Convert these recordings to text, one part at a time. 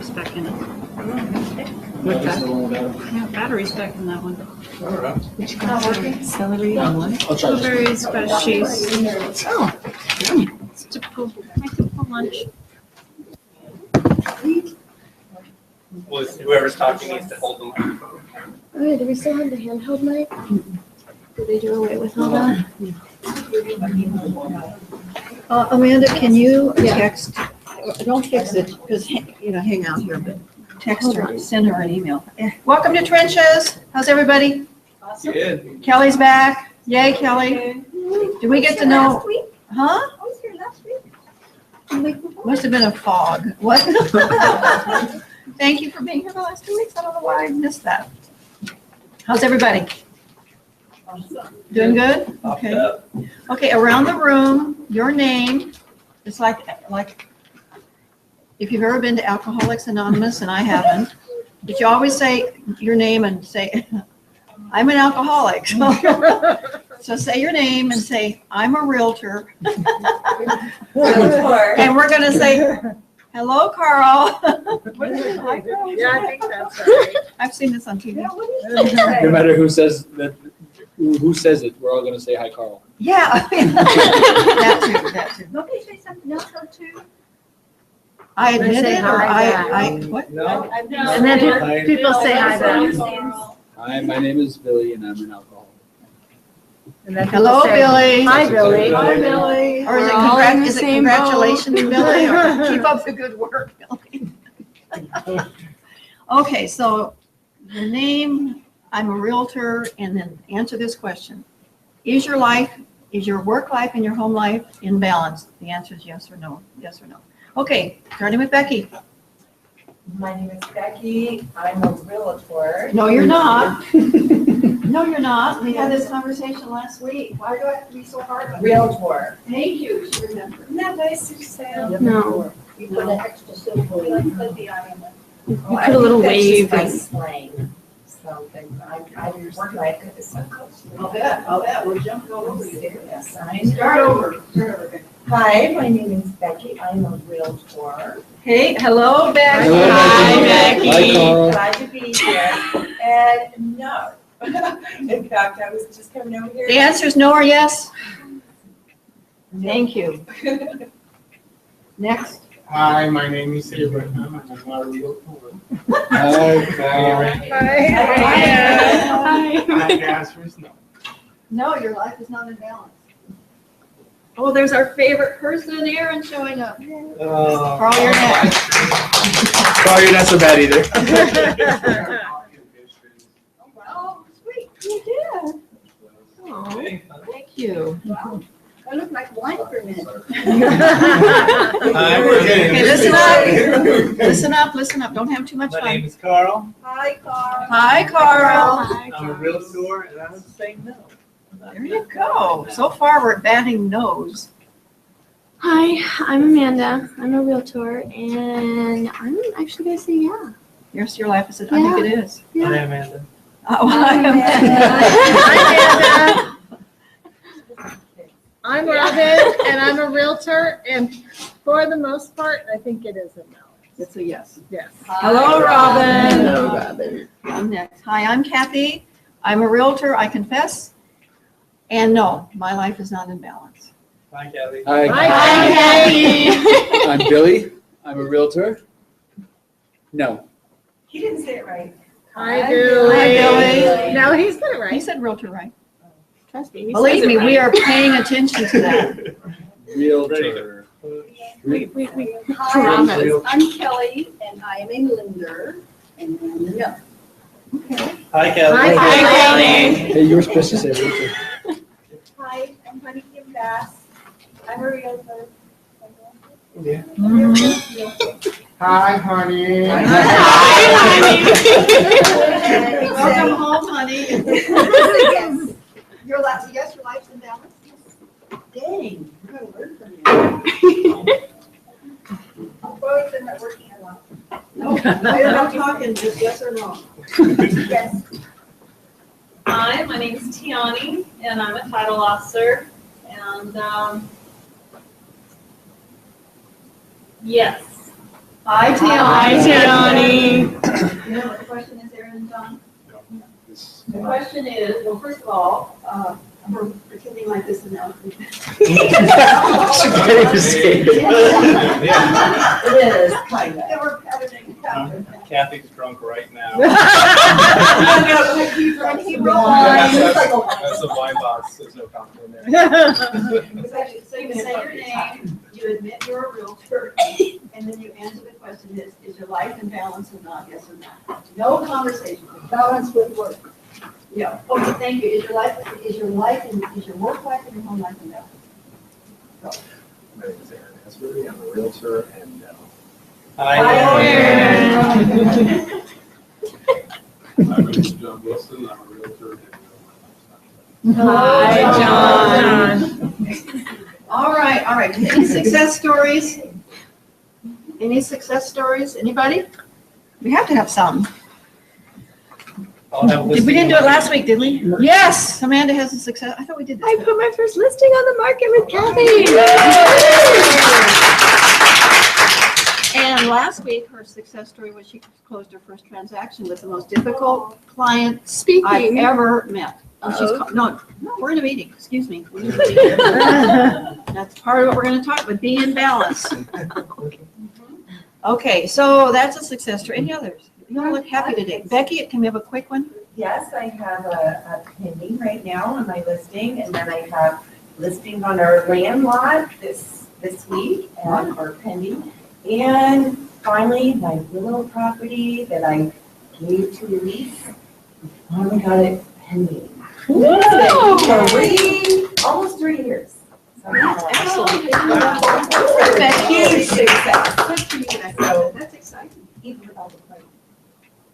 spec in it. What's that? Yeah, battery spec in that one. Which kind? Celery and what? I'll try this. Blueberries, fresh cheese. Oh, yummy. It's typical, my typical lunch. Well, whoever's talking needs to hold the microphone. Okay, do we still have the handheld mic? Did they do away with all that? Amanda, can you text, don't fix it, because, hang out here, but text her, send her an email. Welcome to Trenches. How's everybody? Good. Kelly's back. Yay, Kelly. Did we get to know? Huh? I was here last week. Must have been a fog. What? Thank you for being here the last 2 weeks. I don't know why I missed that. How's everybody? Doing good? Okay. Okay, around the room, your name, it's like if you've ever been to Alcoholics Anonymous, and I haven't, but you always say your name and say, I'm an alcoholic. So say your name and say, I'm a realtor. And we're going to say, hello, Carl. What is it? Hi, Carl. Yeah, I think that's right. I've seen this on TV. No matter who says that, who says it, we're all gonna say hi, Carl. Yeah. That too. Nobody say something else though too? I They admit say it, or hi back. I, what? No. And then Hi. people say hi back. Hi, my name is Billy and I'm an alcoholic. And then people Hello, say, Billy. Hi, Billy. Hi, Billy. Or is it, We're all in the is it same boat. congratulations, Billy, or keep up the good work, Billy? Okay, so the name, I'm a realtor, and then answer this question. Is your work life and your home life in balance? The answer is yes or no, yes or no. Okay, starting with Becky. My name is Becky. I'm a realtor. No, you're not. No, you're not. We had this conversation last week. Why do I have to be so hard on you? Realtor. Thank you, she remembered. Isn't that nice to say? No. You put an extra syllable in. Put the I in it. You put a little wave That's in. just my slang. So I work life is so close. I'll bet. We're jumping all over you here. Yes, I Start over. Start over. Hi, my name is Becky. I'm a realtor. Hey, hello, Becky. Hello, Hi, Becky. Becky. Hi, Carl. Glad to be here. And no. In fact, I was just coming over here. The answer is no or yes? Thank you. Next. Hi, my name is Abraham. I'm a realtor. Hi, Carl. Hi. The answer is no. No, your life is not in balance. Oh, there's our favorite person, Aaron, showing up. Carl, you're next. Carl, you're not so bad either. Oh, sweet. You did. Oh, thank you. I look like wine for a minute. Okay, listen up. Listen up. Don't have too much My name fun. is Carl. Hi, Carl. Hi, Carl. I'm a realtor and I'm saying no. There you go. So far, we're batting nose. Hi, I'm Amanda. I'm a realtor, and I'm actually gonna say yeah. Yes, your life is, I think it is. Yeah. Hi, Amanda. Oh, Hi, Hi, Amanda. I'm Robin, and I'm a realtor, and for the most part, I think it is a no. It's a yes. Yes. Hello, Robin. Hello, Robin. I'm next. Hi, I'm Kathy. I'm a realtor, I confess. And no, my life is not in balance. Hi, Kelly. Hi, Hi, Carl. Kathy. I'm Billy. I'm a realtor. No. He didn't say it right. Hi, Billy. Hi, Billy. No, he said it He right. said realtor, right? Trust me. he Believe says me, it right. we are paying attention to that. Realtor. We Hi, promise. I'm Kelly, and I am a lender, and I'm the no. Hi, Kelly. Hi, Kelly. Hey, you were supposed to say realtor. Hi, I'm Honey Kim Bass. I'm a realtor. Yeah. Mhm. Hi, honey. Welcome home, honey. Yes. Your life, yes, your life's in balance? Dang, I'm gonna learn from you. Both are not working a lot. No, we're not talking, just yes or no. Yes. Hi, my name is Tiani, and I'm a title officer. And yes, Hi, Tiana. Hi, Tiani. You know what the question is, Erin and John? The question is, well, first of all, we're pretending like this is now. She can't even say it. It is, kind of. Yeah, we're patterning. Kathy's drunk right now. And he realized. That's the wine box, there's no compliment there. So you say your name, you admit you're a realtor, and then you answer the question, is your life in balance or not, yes or no? No conversation. Balance with work. Yeah, okay, thank you. Is your work life and your home life in balance? My name is Aaron Asbury. I'm a realtor and Hi, Aaron. my name is John Wilson. I'm a realtor and Hi, John. All right. Any success stories? Any success stories? Anybody? We have to have some. I'll have a We listing. didn't do it last week, did we? Yes, Amanda has a success. I thought we did this. I put my first listing on the market with Kathy. And last week, her success story was she closed her first transaction with the most difficult client I've Speaking. ever met. And she's, Uh-oh. no, we're in a meeting, excuse me. We're in a meeting. That's part of what we're gonna talk about, being in balance. Okay, so that's a success story. Any others? You all look happy today. Becky, can we have a quick one? Yes, I have a pending right now on my listing, and then I have listings on our land lot this week and are pending. And finally, my willow property that I gave to lease, I finally got it pending. Almost 3 years. So, Excellent. Huge success. Good for you, Becky. That's exciting. Even without the plane.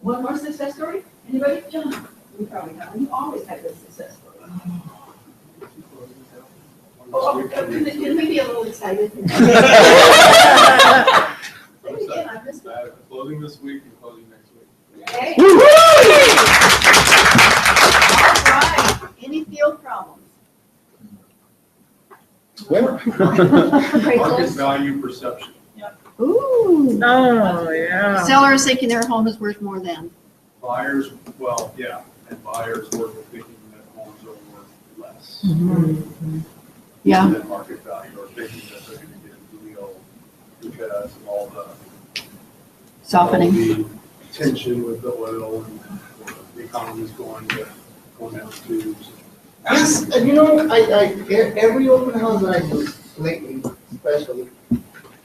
One more success story? Anybody? John? You probably have. You always have good success stories. Oh, can we be a little excited? Say it again, I missed it. closing this week and closing next week. Okay. All right. Any field problems? Market value perception. Ooh. Oh, yeah. Seller is thinking their home is worth more than. Buyers, well, yeah, and buyers were thinking that homes are worth less Yeah. than market value, or thinking that they're going to get a deal because of all the Softening. all the tension with the oil and the economy's going down too. You know, every open house that I do lately, especially,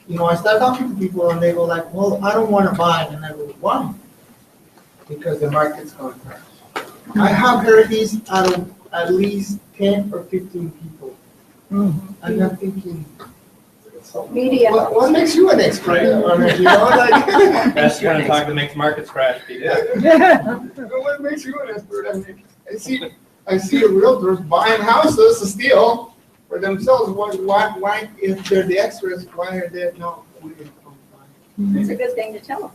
you know, I start talking to people and they go like, well, I don't want to buy. And I go, why? Because the market's going to crash. I have heard these out of at least 10 or 15 people. I'm not thinking, Media. what makes you an expert on it? You know, like, That's the kind of talk that makes markets crash, Peter. what makes you an expert? I mean, I see the realtors buying houses still for themselves. Why, if they're the experts, why are they not? We didn't come by? It's a good thing to tell them.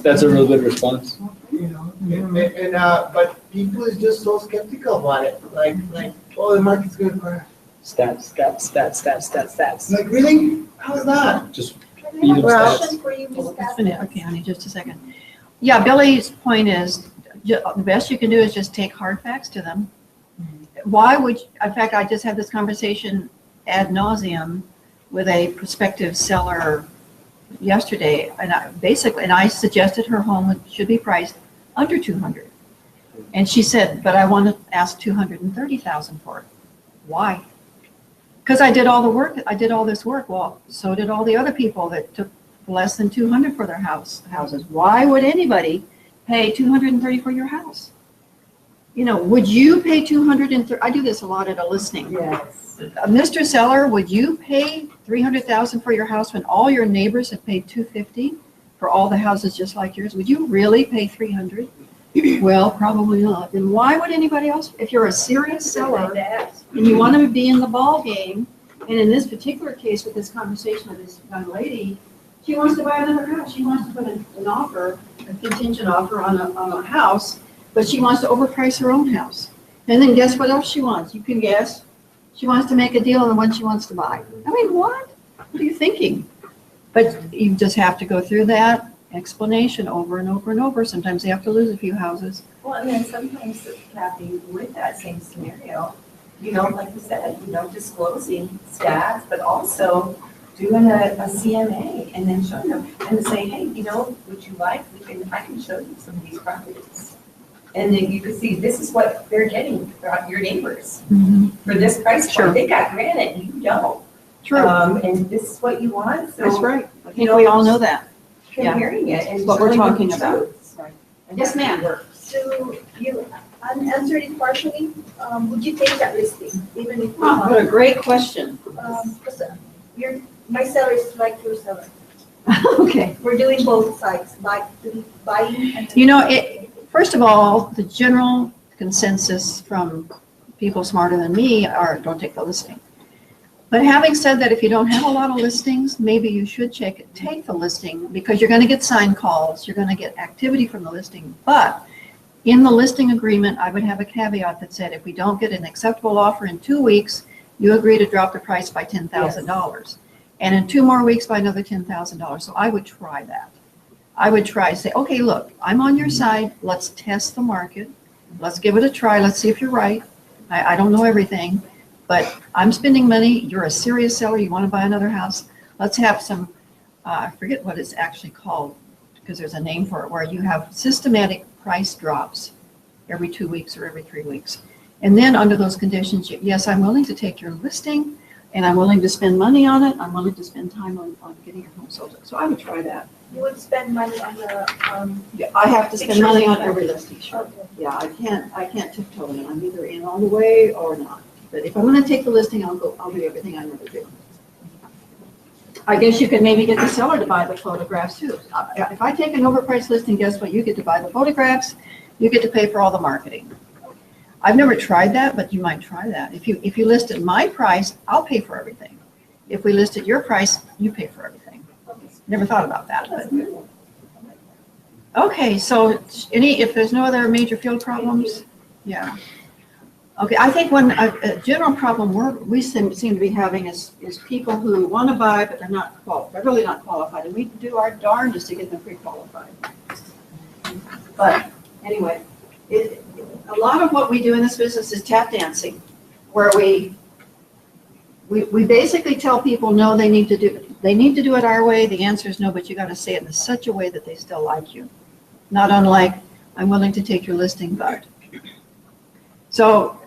That's a real good response. You know, and but people is just so skeptical about it. Like, oh, the market's gonna crash. Stats. Like, really? How's that? Just Can I feed have them a stats. question for you, Ms. Gaffney? Okay, honey, just a second. Yeah, Billy's point is, the best you can do is just take hard facts to them. Why would, in fact, I just had this conversation ad nauseum with a prospective seller yesterday, and I suggested her home should be priced under 200. And she said, but I want to ask 230,000 for it. Why? Because I did all the work, I did all this work. Well, so did all the other people that took less than 200 for their houses. Why would anybody pay 230 for your house? You know, would you pay 230? I do this a lot at a listing. Yes. Mr. Seller, would you pay 300,000 for your house when all your neighbors have paid 250 for all the houses just like yours? Would you really pay 300? Well, probably not. Then why would anybody else? If you're a serious seller and you want to be in the ball game, and in this particular case with this conversation with this young lady, she wants to buy another house. She wants to put an offer, a contingent offer on a house, but she wants to overprice her own house. And then guess what else she wants? You can guess. She wants to make a deal on the one she wants to buy. I mean, what? What are you thinking? But you just have to go through that explanation over and over and over. Sometimes they have to lose a few houses. Well, and then sometimes, Kathy, with that same scenario, you know, like you said, you know, disclosing stats, but also doing a CMA and then showing them and say, hey, you know, would you like, I can show you some of these properties. And then you can see, this is what they're getting from your neighbors for this price Sure. point. They got granite, and you don't. True, And this is what you want, so. that's right. I think we all know that. Yeah. Comparing it and. What we're showing them talking the about. truth. And Yes, that's ma'am. what works. So you answered it partially. Would you take that listing, even if? What a great question. Because my seller is like your seller. Okay. We're doing both sides, buying and. You know, first of all, the general consensus from people smarter than me are don't take the listing. But having said that, if you don't have a lot of listings, maybe you should take the listing because you're going to get sign calls, you're going to get activity from the listing. But in the listing agreement, I would have a caveat that said if we don't get an acceptable offer in 2 weeks, you agree to drop the price by $10,000. And in 2 more weeks by another $10,000. So I would try that. I would try to say, okay, look, I'm on your side. Let's test the market. Let's give it a try. Let's see if you're right. I don't know everything, but I'm spending money. You're a serious seller. You want to buy another house. Let's have some, I forget what it's actually called because there's a name for it, where you have systematic price drops every 2 weeks or every 3 weeks. And then under those conditions, yes, I'm willing to take your listing and I'm willing to spend money on it. I'm willing to spend time on getting your home sold. So I would try that. You would spend money on the, Yeah, I have to spend Pictures money on like every listing, sure. okay. Yeah, I can't tiptoe in. I'm either in all the way or not. But if I'm gonna take the listing, I'll do everything I never do. I guess you can maybe get the seller to buy the photographs too. If I take an overpriced listing, guess what? You get to buy the photographs, you get to pay for all the marketing. I've never tried that, but you might try that. If you list at my price, I'll pay for everything. If we list at your price, you pay for everything. Never thought about that, but. Okay, so if there's no other major field problems, yeah. Okay, I think a general problem we seem to be having is people who want to buy, but they're really not qualified, and we do our darndest to get them pre-qualified. But anyway, a lot of what we do in this business is tap dancing, where we basically tell people, no, they need to do it our way. The answer is no, but you got to say it in such a way that they still like you. Not unlike, I'm willing to take your listing, but. So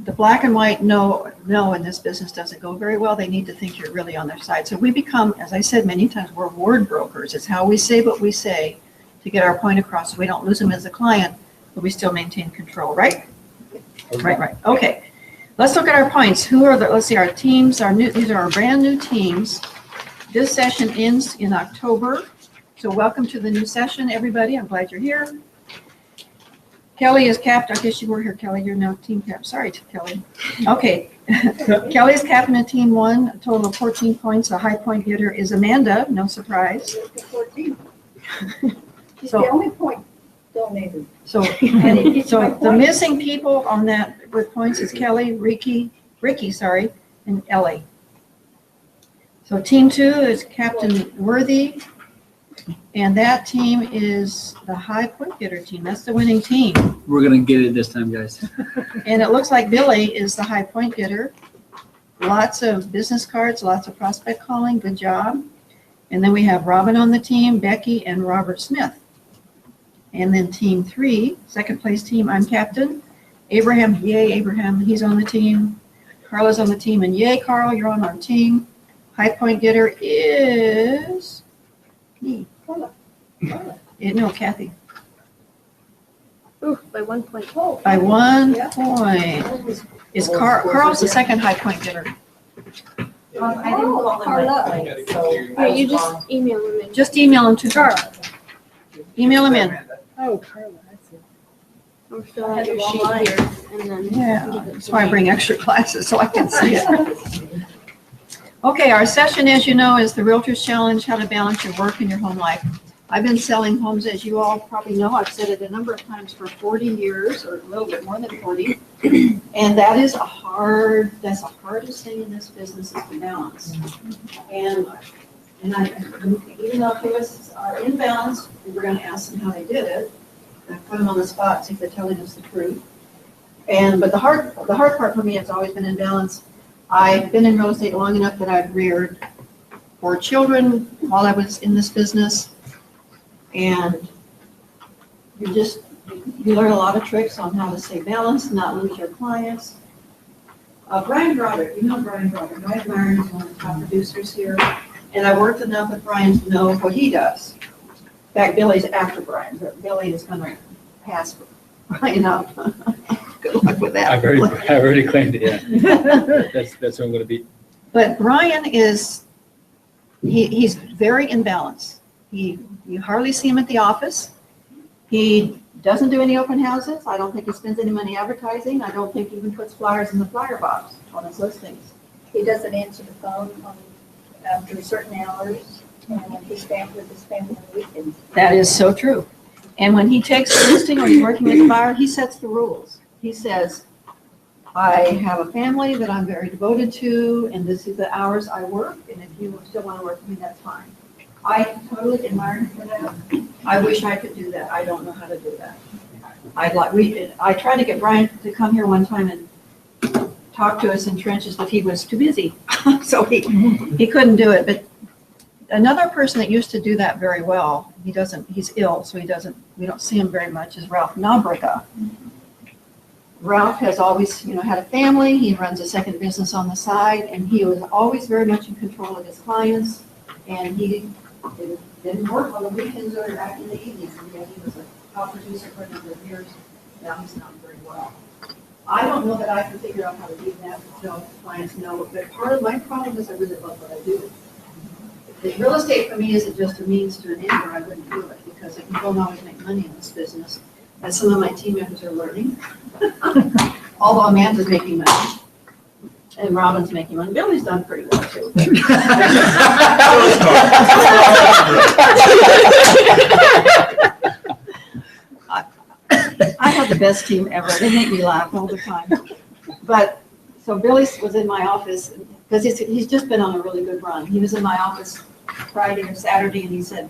the black and white no in this business doesn't go very well. They need to think you're really on their side. So we become, as I said many times, we're word brokers. It's how we say what we say to get our point across so we don't lose them as a client, but we still maintain control, right? Right. Okay. Let's look at our points. Let's see, our teams these are our brand new teams. This session ends in October. So welcome to the new session, everybody. I'm glad you're here. Kelly is capped. I guess you were here, Kelly. You're now team cap. Sorry, Kelly. Okay. Kelly is captain of team 1, a total of 14 points. A high point getter is Amanda. No surprise. 14. She's So- the only point donated. So the missing people on that with points is Kelly, Ricky, and Ellie. So team 2 is Captain Worthy, and that team is the high point getter team. That's the winning team. We're gonna get it this time, guys. And it looks like Billy is the high point getter. Lots of business cards, lots of prospect calling. Good job. And then we have Robin on the team, Becky, and Robert Smith. And then team 3, second place team, I'm captain. Abraham, yay, Abraham, he's on the team. Carla's on the team, and yay, Carl, you're on our team. High point getter is me. No, Kathy. Ooh, by 1 point. By 1 point. Is Carl's the second high point getter. I didn't call them Carla. my point, so Here, I you was just wrong. email them in. Just email them to Carl. Email them in. Oh, Carla, that's it. Or fill out your sheet here, and then. Yeah, that's why I bring extra classes, so I can see it. Okay, our session, as you know, is the Realtors Challenge, how to balance your work and your home life. I've been selling homes, as you all probably know. I've said it a number of times for 40 years, or a little bit more than 40. And that's the hardest thing in this business is the balance. And And even though two of us are in balance, we were gonna ask them how they did it. I put them on the spot, see if they're telling us the truth. But the hard part for me has always been in balance. I've been in real estate long enough that I've reared 4 children while I was in this business. And you learn a lot of tricks on how to stay balanced, not lose your clients. Brian Broderick, you know Brian Broderick, I admire him, he's one of the top producers here. And I worked enough with Brian to know what he does. In fact, Billy's after Brian, but Billy is gonna pass Brian up. Good luck with that. I've already claimed it, yeah. That's who I'm gonna be. But Brian he's very in balance. You hardly see him at the office. He doesn't do any open houses. I don't think he spends any money advertising. I don't think he even puts flyers in the flyer box on his listings. He doesn't answer the phone after certain hours, and with his family on the weekends. That is so true. And when he takes a listing or he's working with a buyer, he sets the rules. He says, I have a family that I'm very devoted to, and this is the hours I work, and if you still want to work with me, that's fine. I totally admire him for that. I wish I could do that. I don't know how to do that. I tried to get Brian to come here one time and talk to us in trenches, but he was too busy. So he couldn't do it. But another person that used to do that very well, he's ill, so we don't see him very much, is Ralph Nabrica. Ralph has always, had a family. He runs a second business on the side, and he was always very much in control of his clients. And he didn't work on the weekends or back in the evenings. And yet he was a top producer for a number of years. Now he's not very well. I don't know that I can figure out how to do that until clients know. But part of my problem is I really love what I do. The real estate for me isn't just a means to an end, or I wouldn't do it, because you don't always make money in this business, as some of my team members are learning. Although Amanda's making money, and Robin's making money. Billy's done pretty well too. I have the best team ever. They make me laugh all the time. But so Billy was in my office because he's just been on a really good run. He was in my office Friday or Saturday, and he said,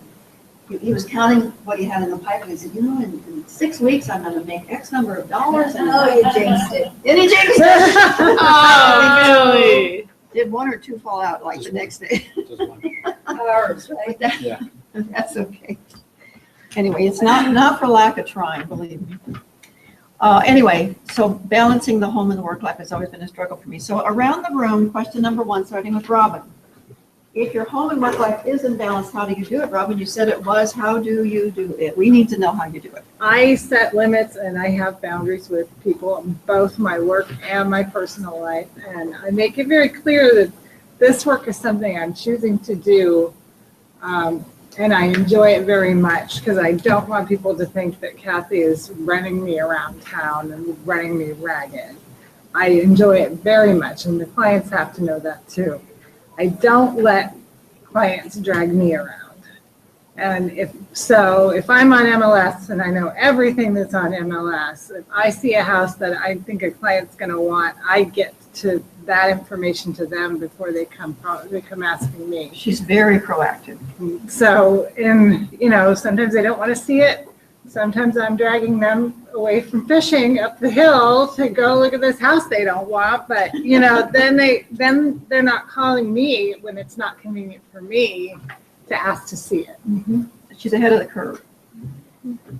he was counting what he had in the pipe, and he said, in 6 weeks, I'm going to make X number of dollars. And you jinxed it. And he jinxed it. Oh, really? Did 1 or 2 fall out like the next day? Just one. Hours, right? Yeah. That's okay. Anyway, it's not for lack of trying, believe me. Anyway, so balancing the home and the work life has always been a struggle for me. So around the room, question number 1, starting with Robin. If your home and work life is imbalanced, how do you do it? Robin, you said it was. How do you do it? We need to know how you do it. I set limits and I have boundaries with people in both my work and my personal life. And I make it very clear that this work is something I'm choosing to do. And I enjoy it very much because I don't want people to think that Kathy is running me around town and running me ragged. I enjoy it very much, and the clients have to know that too. I don't let clients drag me around. And if I'm on MLS and I know everything that's on MLS, if I see a house that I think a client's going to want, I get to that information to them before they come asking me. She's very proactive. So, sometimes they don't want to see it. Sometimes I'm dragging them away from fishing up the hill to go look at this house they don't want. But, then they're not calling me when it's not convenient for me to ask to see it. Mm-hmm. She's ahead of the curve.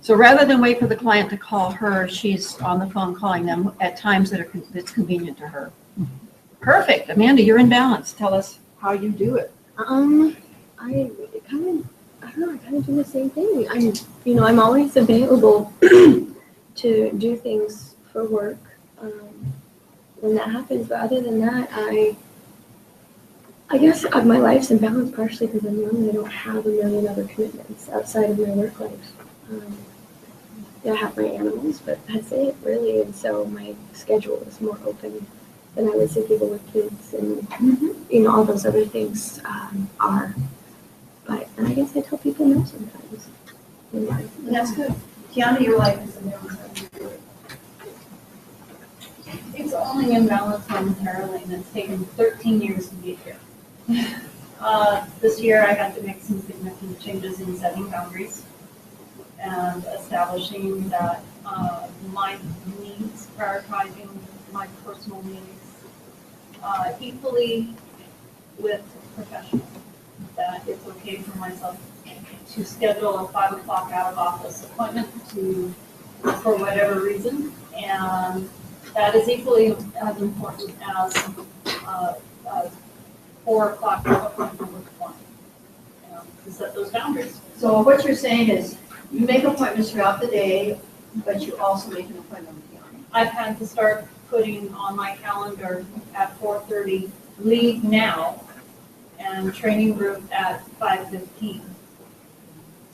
So rather than wait for the client to call her, she's on the phone calling them at times that's convenient to her. Perfect. Amanda, you're in balance. Tell us how you do it. I kind of do the same thing. I'm always available to do things for work when that happens. But other than that, I guess my life's in balance partially because I'm young and I don't have a million other commitments outside of my work life. I have my animals, but that's it really. And so my schedule is more open than I would say people with kids and all those other things are. But and I guess I tell people no sometimes. And that's good. Tiana, your life is in balance. How do you do it? It's only in balance momentarily, and it's taken 13 years to get here. This year I had to make some significant changes in setting boundaries and establishing that my needs, prioritizing my personal needs equally with professional. That it's okay for myself to schedule a 5 o'clock out of office appointment for whatever reason, and that is equally as important as 4 o'clock appointment with one. To set those boundaries. So what you're saying is you make appointments throughout the day, but you also make an appointment with Yanni. I've had to start putting on my calendar at 4:30, leave now, and training group at 5:15.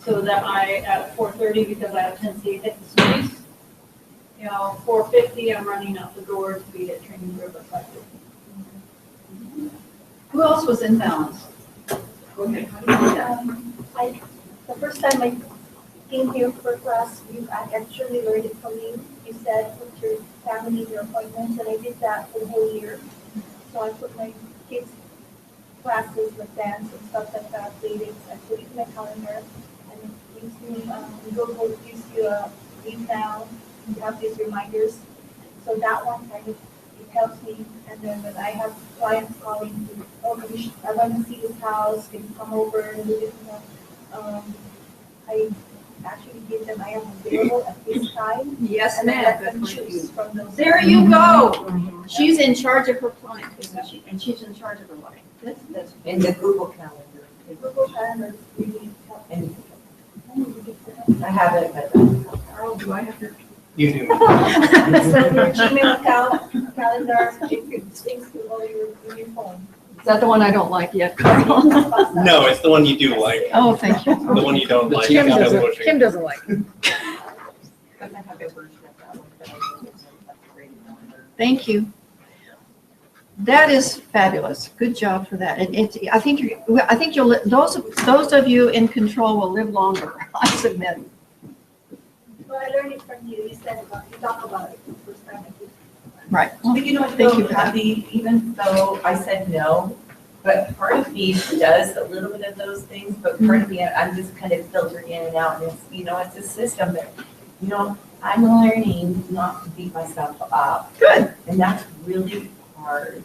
So that at 4:30, because I have tendency to hit the snooze, 4:50, I'm running out the door to be at training group at 5:50. Who else was in balance? Go ahead. The first time I came here for class, I actually learned it from you. You said put your family in your appointments, and I did that for the whole year. So I put my kids' classes with dance and stuff like that, dating. I put it in my calendar, and it gives me, Google gives you a leave now, you have these reminders. So that one kind of, it helps me. And then when I have clients calling, I want to see this house, can you come over and do this? I actually give them, I am available at this time. Yes, And I let ma'am. them choose from those. There you go. She's in charge of her client, isn't she? And she's in charge of her life. That's In the Google Calendar. Google Calendar really helps. And I need to get that. I have it, but Carl, do I have to? You do. Your Gmail account, calendar, it syncs to all your phone. Is that the one I don't like yet, Carl? No, it's the one you do like. Oh, thank you. The one you don't like. Kim is the doesn't, motion. Kim doesn't like it. Thank you. That is fabulous. Good job for that. And I think you'll, those of you in control will live longer, I submit. Well, I learned it from you. You said about, you talked about it the first time I did. Right. But you know, I Thank feel you for that. happy, even though I said no, but part of me does a little bit of those things, but part of me, I'm just kind of filtered in and out, and it's a system that, I'm learning not to beat myself up. Good. And that's really hard,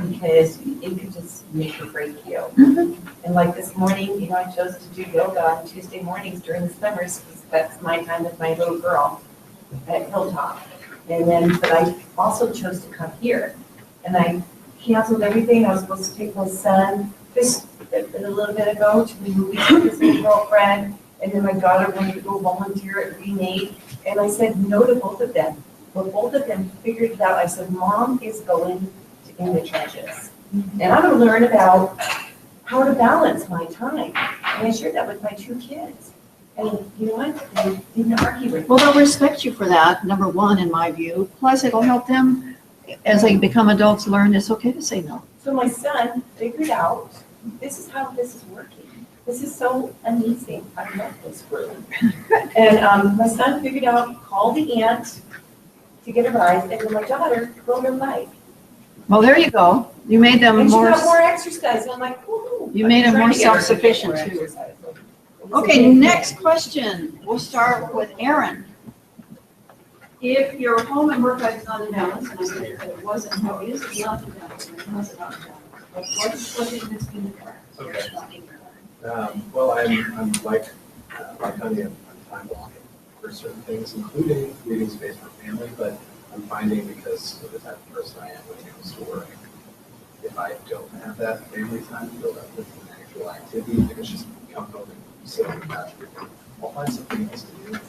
because it could just make or break you. Mhm. And like this morning, I chose to do yoga on Tuesday mornings during the summers, because that's my time with my little girl at Hilltop. But I also chose to come here, and I canceled everything. I was supposed to take my son just a little bit ago to the movies with his little girlfriend, and then my daughter wanted to go volunteer at Remade, and I said no to both of them. But both of them figured it out. I said, Mom is going in the trenches, and I'm going to learn about how to balance my time. And I shared that with my 2 kids. And you know what? They didn't argue with me. Well, they'll respect you for that, number one, in my view. Plus, it'll help them, as they become adults, learn it's okay to say no. So my son figured out, this is how this is working. This is so amazing. I love this group. And my son figured out, call the aunt to get a ride, and then my daughter rode her bike. Well, there you go. You made them And she more, got more exercise, and I'm like, woohoo. You made I'm them trying more to get her to get self-sufficient, more too. exercise. Okay, next question. We'll start with Aaron. If your home and work life is not in balance, and I said that it wasn't, how is it not in balance? How is it not in balance? What is this being correct? Okay. Well, I'm like Tanya, I'm time blocking for certain things, including leaving space for family, but I'm finding, because of the type of person I am when it comes to work, if I don't have that family time filled up with an actual activity, if it's just come home and sit on the couch, I'll find something else to do.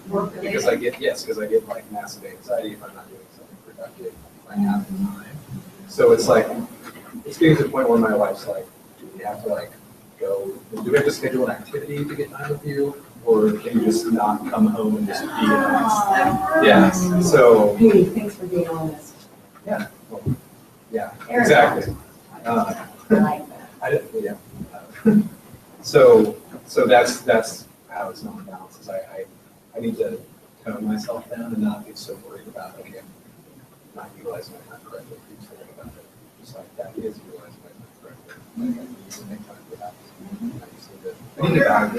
Because I get like massive anxiety if I'm not doing something productive, if I have the time. So it's like, it's getting to the point where my wife's like, do we have to like go, do we have to schedule an activity to get time with you? Or can you just not come home and just be honest? Yeah, so. Hey, thanks for being honest. Yeah, well, yeah, Aaron. exactly. I like that. I didn't, yeah. So that's how it's not balanced, is I need to tone myself down and not get so worried about, okay, I'm not utilizing my time correctly, keep thinking about it. Just like that is utilizing my time correctly. Make time for that. I need to balance.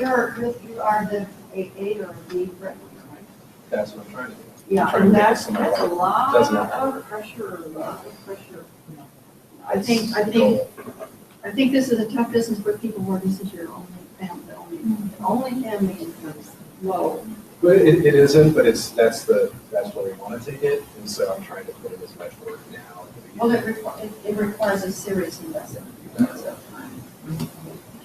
You are the A or B right? That's what I'm trying to do. Yeah, Trying to and get that's some a of lot Doesn't happen. of pressure, I think this is a tough business for people where this is your only family income's low. But it isn't, but that's where we want to take it, and so I'm trying to put in as much work now. Well, it requires a serious investment.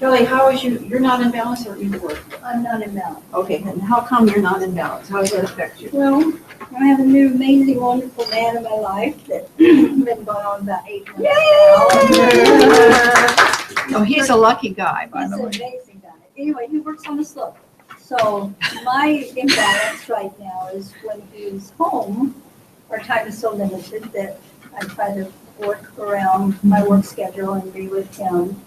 Kelly, how is you're not in balance or you work? I'm not in balance. Okay, and how come you're not in balance? How does that affect you? Well, I have a new amazing, wonderful man in my life that been going on about 8 months now. Oh, he's a lucky guy, by He's the an way. amazing guy. Anyway, he works on the slope. So my imbalance right now is when he's home, our time is so limited that I try to work around my work schedule and be with him.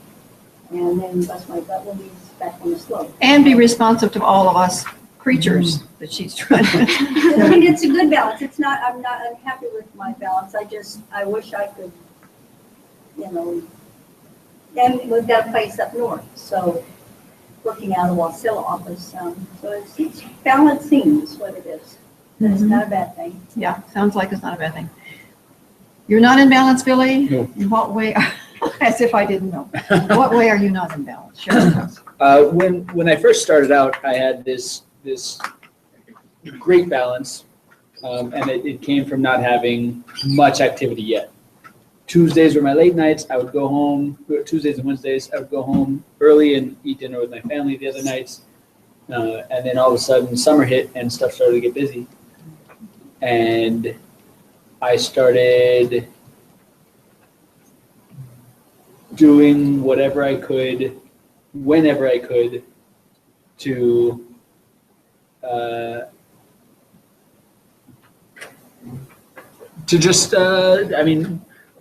And then bust my butt when he's back on the slope. And be responsive to all of us creatures that she's trying to. I mean, it's a good balance. I'm not unhappy with my balance. I wish I could, and we've got a place up north, so working out of the Wasilla office. So it's balancing is what it is. It's not a bad thing. Yeah, sounds like it's not a bad thing. You're not in balance, Billy? No. In what way? As if I didn't know. What way are you not in balance? Share with us. When I first started out, I had this great balance, and it came from not having much activity yet. Tuesdays were my late nights. I would go home, Tuesdays and Wednesdays, I would go home early and eat dinner with my family the other nights. And then all of a sudden summer hit and stuff started to get busy. And I started doing whatever I could, whenever I could, to just,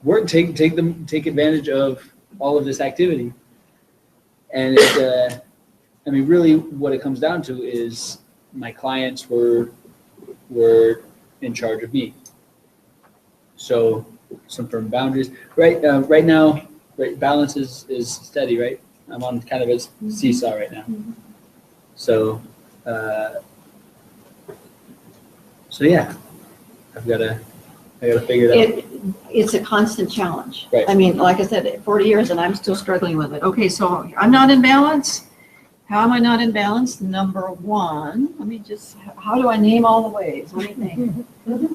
work, take advantage of all of this activity. And really what it comes down to is my clients were in charge of me. So some firm boundaries. Right now, balance is steady, right? I'm on kind of a seesaw right now. So yeah, I gotta figure it out. It's a constant challenge. Right. I mean, like I said, 40 years and I'm still struggling with it. Okay, so I'm not in balance. How am I not in balance? Number one, how do I name all the ways? What do you think?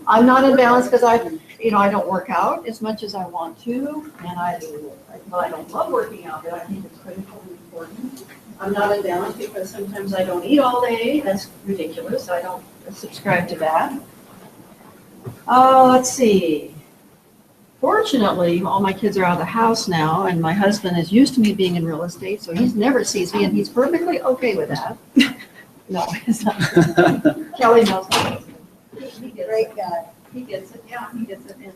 I'm not in balance because I don't work out as much as I want to, and I don't love working out, but I think it's critically important. I'm not in balance because sometimes I don't eat all day. That's ridiculous. I don't subscribe to that. Let's see. Fortunately, all my kids are out of the house now, and my husband is used to me being in real estate, so he never sees me, and he's perfectly okay with that. No, it's not. Kelly knows that. He gets Great it. guy. He gets it, yeah, he gets it. And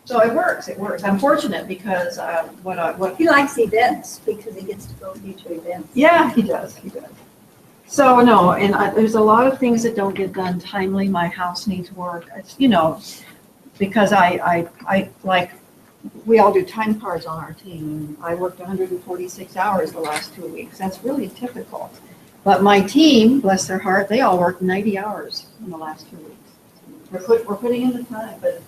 so it works. I'm fortunate because what He likes events because he gets to go to future events. yeah, he does. So no, and there's a lot of things that don't get done timely. My house needs work. It's, because I like, we all do time cards on our team. I worked 146 hours the last 2 weeks. That's really typical. But my team, bless their heart, they all worked 90 hours in the last 2 weeks. We're putting in the time, but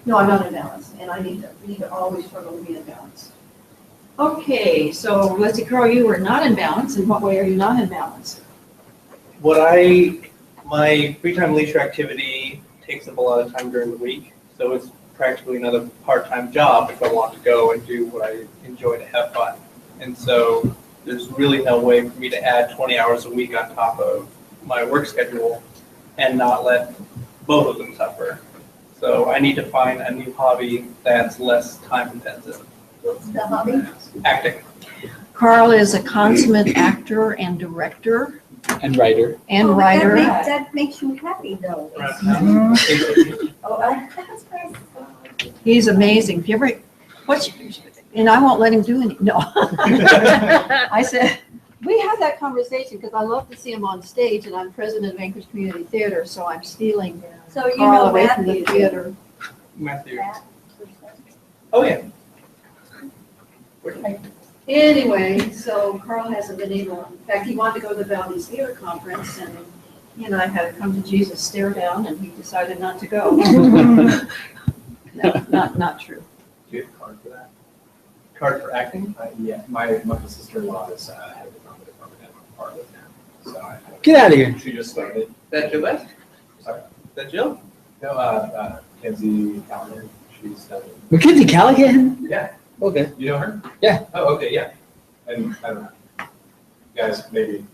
no, I'm not in balance, and I need to always struggle to be in balance. Okay, so let's see, Carl, you were not in balance. In what way are you not in balance? My free time leisure activity takes up a lot of time during the week, so it's practically another part-time job if I want to go and do what I enjoy to have fun. And so there's really no way for me to add 20 hours a week on top of my work schedule and not let both of them suffer. So I need to find a new hobby that's less time intensive. What's the hobby? Acting. Carl is a consummate actor and director And writer. and Oh, but writer. That makes you happy though. Oh, that's great. He's amazing. If you ever, and I won't let him do any, no. I said, we had that conversation because I love to see him on stage, and I'm president of Anchorage Community Theater, so I'm stealing So you Carl know away from the Matthew. theater. Matthew. Matt, Oh, yeah. Anyway, so Carl hasn't been able, in fact, he wanted to go to the Valdez Theater Conference, and he and I had a come to Jesus stare down, and he decided not to go. No, not true. Do you have a card for that? Card for acting? Yeah, my sister-in-law is head of the drama department at my part with now. So I Get out of here. She just started. That Jill West? Sorry. That Jill? No, Kenzie Callahan. She's done it. Mackenzie Callaghan? Yeah. Okay. You know her? Yeah. Oh, okay, yeah. And I don't know. You guys, maybe.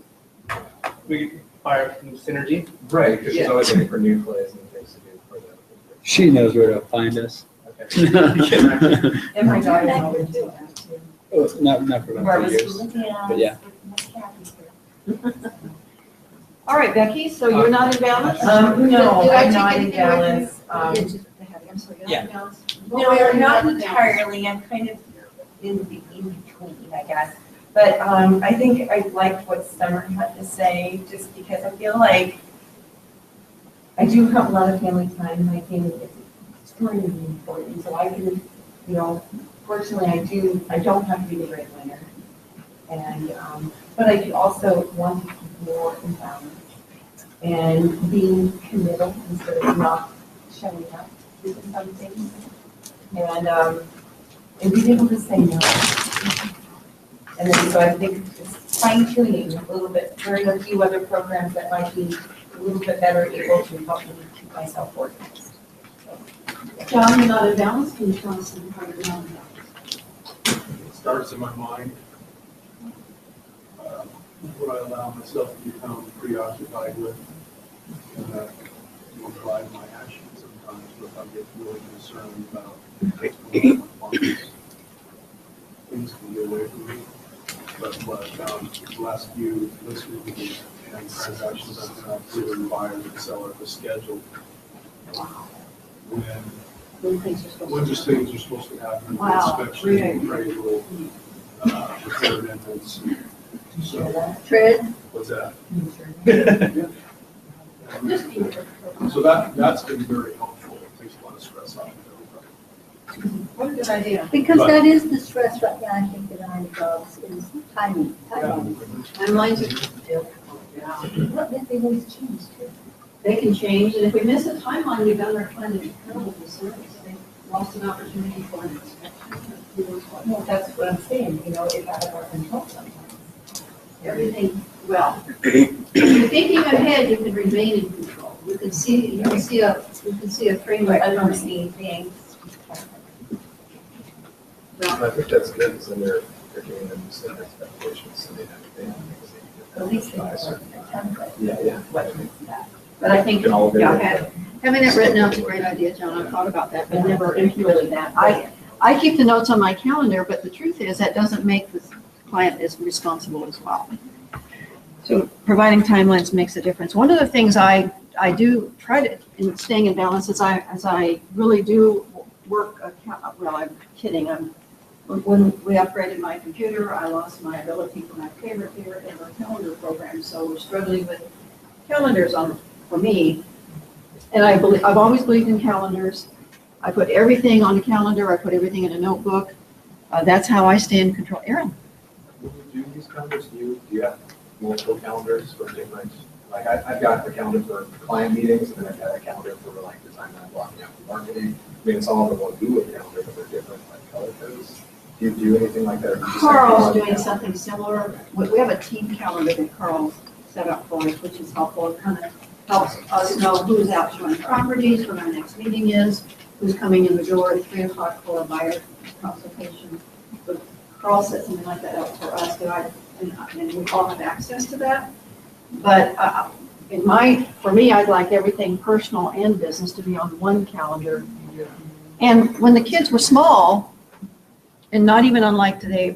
We could fire some synergy. Right, because she's Yeah. always looking for new plays and things to do for the. She knows where to find us. Okay. And my daughter's always doing that too. Oh, not for about Barbara 2 years. School Dance But yeah. with Miss Kathy here. All right, Becky, so you're not in balance? No, Did I I'm take not in anything away from balance. you? I'm sorry, you're not in balance? No, not entirely. I'm kind of in between, I guess. But I think I liked what Summer had to say, just because I feel like I do have a lot of family time, and I think it's extremely important. So I can, fortunately, I don't have to be the breadwinner. And, but I do also want to keep more in balance and being committal instead of not showing up to something. And being able to say no. And then, so I think it's fine tuning a little bit. There are a few other programs that might be a little bit better able to help me keep myself organized. John, you're not in balance, can you tell us how you're not in balance? It starts in my mind. What I allow myself to become preoccupied with, and that will drive my actions sometimes. But if I get really concerned about what's going on with my clients, things can get away from me. But what I found the last few listing meetings and transactions I've done through the buyer and seller the schedule. When just things are supposed to happen, Wow, inspection, appraisal, repair amendments. So, Fred? what's that? So that's been very helpful. It takes a lot of stress off of everybody. What a good idea. Because that is the stress right now, I think, that our jobs is timing. Timelines are, What, they always change too. they can change, and if we miss a timeline, we've done our kind of terrible disservice. They lost an opportunity for an inspection. Well, that's what I'm saying, it's out of our control sometimes. Everything, well, if you're thinking ahead, you can remain in control. You can see a framework. I don't see things. I think that's good, because then they're giving them set expectations, so they have to. At least they have a template. Yeah. What is that? But I think, Can all be- having that written out is a great idea, John. I've thought about that, but never implemented that. I keep the notes on my calendar, but the truth is that doesn't make the client as responsible as well. So providing timelines makes a difference. One of the things I do try to, in staying in balance, as I really do work, well, I'm kidding. When we upgraded my computer, I lost my ability for my favorite ever calendar program. So we're struggling with calendars for me. And I've always believed in calendars. I put everything on a calendar. I put everything in a notebook. That's how I stay in control. Aaron? When you do these calendars, do you have multiple calendars for different, like I've got a calendar for client meetings, and then I've got a calendar for like the time I'm blocking out for marketing. I mean, it's all in one Google calendar, but they're different like color codes. Do you do anything like that? Or do you just have Carl's one doing calendar? something similar. We have a team calendar that Carl set up for us, which is helpful. It kind of helps us know who's out showing properties, when our next meeting is, who's coming in the door at 3 o'clock for a buyer consultation. So Carl set something like that up for us, and we all have access to that. But for me, I'd like everything personal and business to be on one calendar. And when the kids were small, and not even unlike today,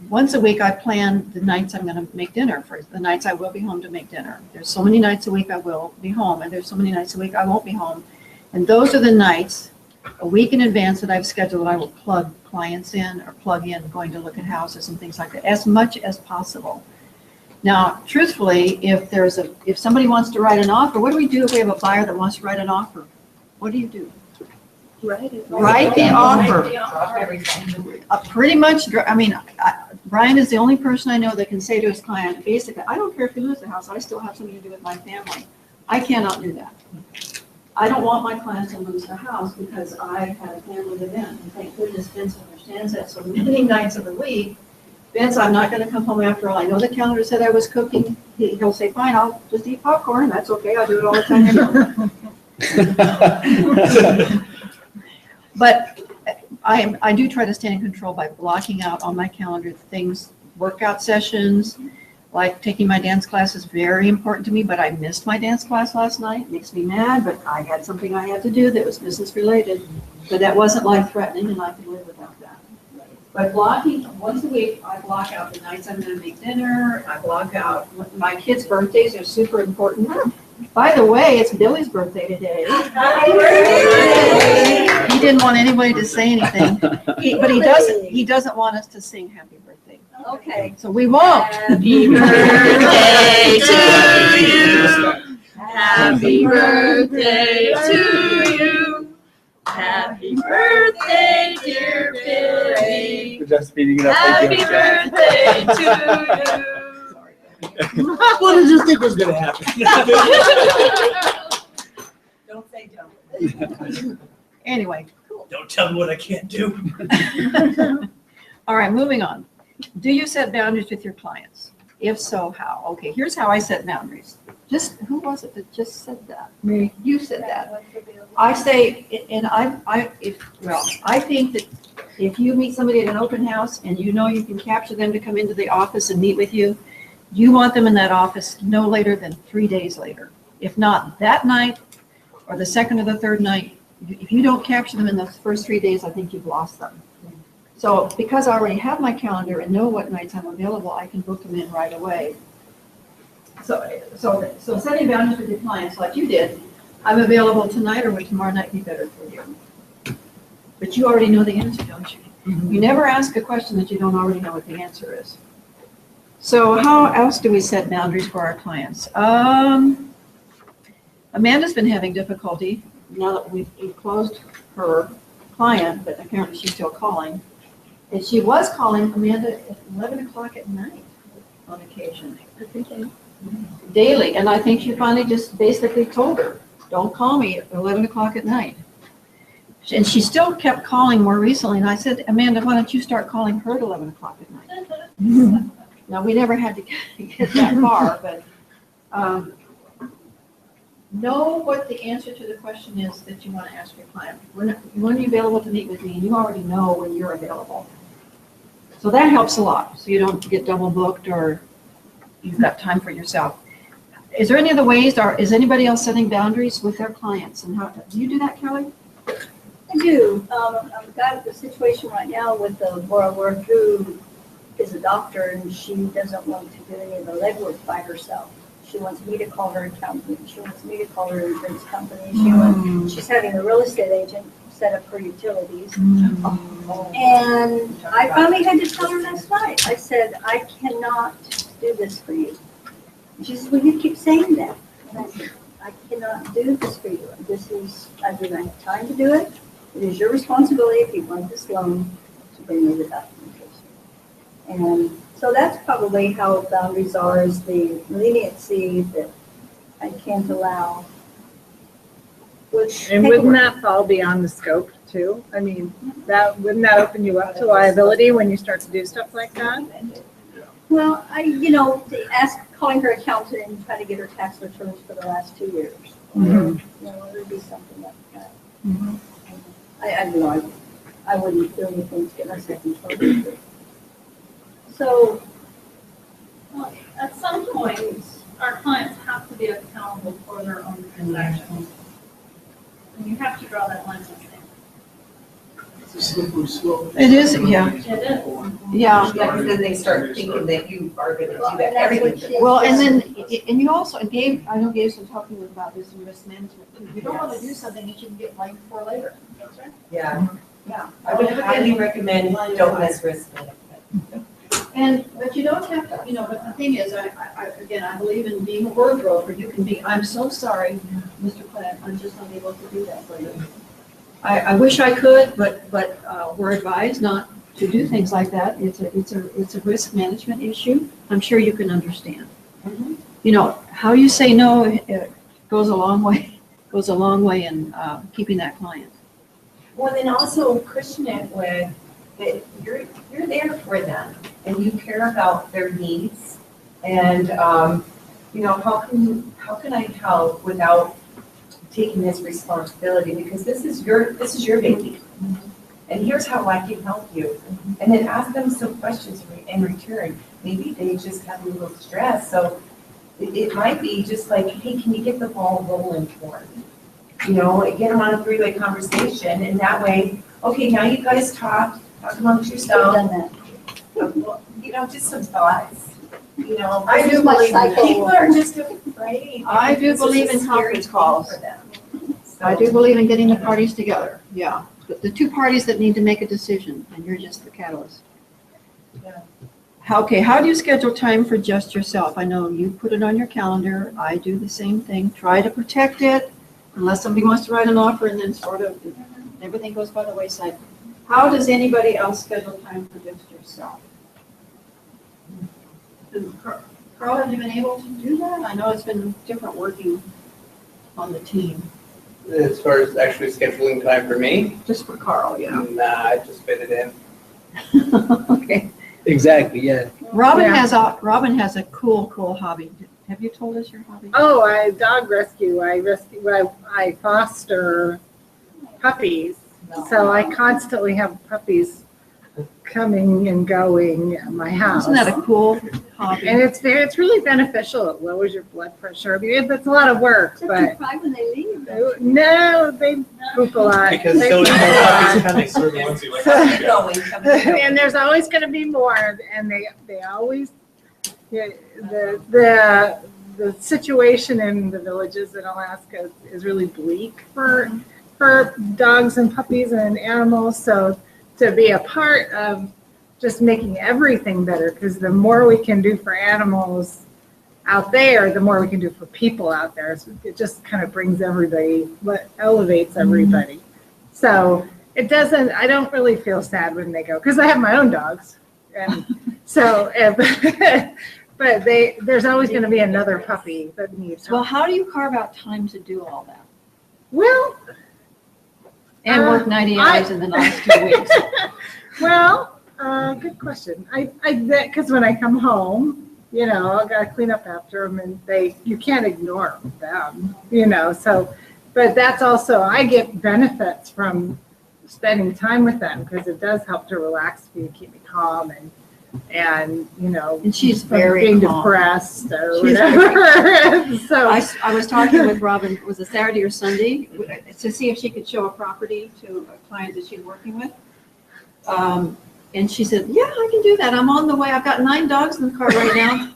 once a week I plan the nights I'm going to make dinner, for the nights I will be home to make dinner. There's so many nights a week I will be home, and there's so many nights a week I won't be home. And those are the nights, a week in advance, that I've scheduled, I will plug clients in or plug in going to look at houses and things like that, as much as possible. Now, truthfully, if somebody wants to write an offer, what do we do if we have a buyer that wants to write an offer? What do you do? Write it. Write the offer. Drop everything. Pretty much, Brian is the only person I know that can say to his client, basically, I don't care if you lose the house, I still have something to do with my family. I cannot do that. I don't want my clients to lose their house because I had a family event, and thank goodness Vince understands that. So many nights of the week, Vince, I'm not gonna come home after all. I know the calendar said I was cooking. He'll say, fine, I'll just eat popcorn, that's okay, I do it all the time anyway. But I do try to stay in control by blocking out on my calendar things, workout sessions, like taking my dance class is very important to me, but I missed my dance class last night. Makes me mad, but I had something I had to do that was business related. But that wasn't life threatening and I can live without that. But blocking, once a week, I block out the nights I'm gonna make dinner, I block out my kids' birthdays are super important. By the way, it's Billy's birthday today. Happy birthday! He didn't want anybody to say anything, but he doesn't want us to sing happy birthday. Okay. So we won't. Happy birthday to you. Happy birthday to you. Happy birthday, dear Billy. We're just speeding it up. Happy birthday to you. What did you think was gonna happen? Don't say don't. Anyway, Don't tell me what I can't do. all right, moving on. Do you set boundaries with your clients? If so, how? Okay, here's how I set boundaries. Who was it that just said that? Me. You said that. I say, and I think that if you meet somebody at an open house and you know you can capture them to come into the office and meet with you, you want them in that office no later than 3 days later. If not that night or the second or the third night, if you don't capture them in the first 3 days, I think you've lost them. So because I already have my calendar and know what nights I'm available, I can book them in right away. So setting boundaries with your clients like you did, I'm available tonight or would tomorrow night be better for you? But you already know the answer, don't you? You never ask a question that you don't already know what the answer is. So how else do we set boundaries for our clients? Amanda's been having difficulty now that we've closed her client, but apparently she's still calling. And she was calling Amanda at 11 o'clock at night on occasion. Daily. And I think she finally just basically told her, don't call me at 11 o'clock at night. And she still kept calling more recently. And I said, Amanda, why don't you start calling her at 11 o'clock at night? Now, we never had to get that far, but know what the answer to the question is that you want to ask your client. When are you available to meet with me? And you already know when you're available. So that helps a lot. So you don't get double booked or you've got time for yourself. Is there any other ways, or is anybody else setting boundaries with their clients? And how do you do that, Kelly? I do. I've got a situation right now with the borrower who is a doctor and she doesn't want to do any of the legwork by herself. She wants me to call her accountant. She wants me to call her insurance company. She's having a real estate agent set up her utilities. And I finally had to tell her last night. I said, I cannot do this for you. And she says, well, you keep saying that. And I said, I cannot do this for you. I do not have time to do it. It is your responsibility if you want this loan to bring me the documentation. And so that's probably how boundaries are, is the leniency that I can't allow. And wouldn't that fall beyond the scope too? I mean, wouldn't that open you up to liability when you start to do stuff like that? Well, calling her accountant and trying to get her tax returns for the last 2 years. It would be something like that. I wouldn't do anything to get myself in trouble. So, at some point, our clients have to be accountable for their own transactions. And you have to draw that line in the sand. It's a slippery slope. It is, yeah. It is. Yeah. Then they start thinking that you are gonna do that, everything. Well, and you also, and Gabe, I know Gabe's been talking about this in risk management too. You don't want to do something that you can get blamed for later. Yeah, I would highly recommend don't miss risk management. But you don't have to, but the thing is, I believe in being a word broker. You can be, I'm so sorry, Mr. Platt, I'm just unable to do that for you. I wish I could, but we're advised not to do things like that. It's a risk management issue. I'm sure you can understand. Mhm. You know, how you say no goes a long way in keeping that client. Well, then also cushion it with that you're there for them and you care about their needs. And, you know, how can I help without taking this responsibility? Because this is your baby. And here's how I can help you. And then ask them some questions in return. Maybe they just have a little stress. So it might be just like, hey, can you get the ball rolling for me? You know, get them on a three-way conversation. And that way, okay, now you guys talk amongst I've yourself. done that. You know, just some thoughts. You know, I do my believe cycle. people are just afraid. I do This is believe a in scary conference thing calls. for them. I do believe in getting the parties together, yeah. But the two parties that need to make a decision, and you're just the catalyst. Yeah. Okay, how do you schedule time for just yourself? I know you put it on your calendar. I do the same thing. Try to protect it unless somebody wants to write an offer and then sort of everything goes by the wayside. How does anybody else schedule time for just yourself? And Carl, have you been able to do that? I know it's been different working on the team. As far as actually scheduling time for me, Just for Carl, yeah. nah, I just fit it in. Okay. Exactly, yeah. Robin Yeah. has a cool hobby. Have you told us your hobby? Oh, I dog rescue. I foster puppies. So I constantly have puppies coming and going at my house. Isn't that a cool hobby? And it's really beneficial. It lowers your blood pressure. I mean, it's a lot of work, Except you but cry when they leave. don't you? no, they poop a lot. Because They so poop many a lot. puppies come Keep going, keep going. And there's always going to be more, and they always, yeah, the situation in the villages in Alaska is really bleak for dogs and puppies and animals. So to be a part of just making everything better, because the more we can do for animals out there, the more we can do for people out there. So it just kind of brings everybody, elevates everybody. So it doesn't, I don't really feel sad when they go, because I have my own dogs. And so, but there's always going to be another puppy that needs Well, help. how do you carve out time to do all that? Well, And work 90 hours in the last 2 weeks? Good question. Because when I come home, you know, I gotta clean up after them, and you can't ignore them, you know. So, but that's also, I get benefits from spending time with them, because it does help to relax me, keep me calm, and you know, And she's from very being calm. depressed or She's whatever. So I was talking with Robin, was it Saturday or Sunday, to see if she could show a property to a client that she's working with. And she said, yeah, I can do that. I'm on the way. I've got 9 dogs in the car right now.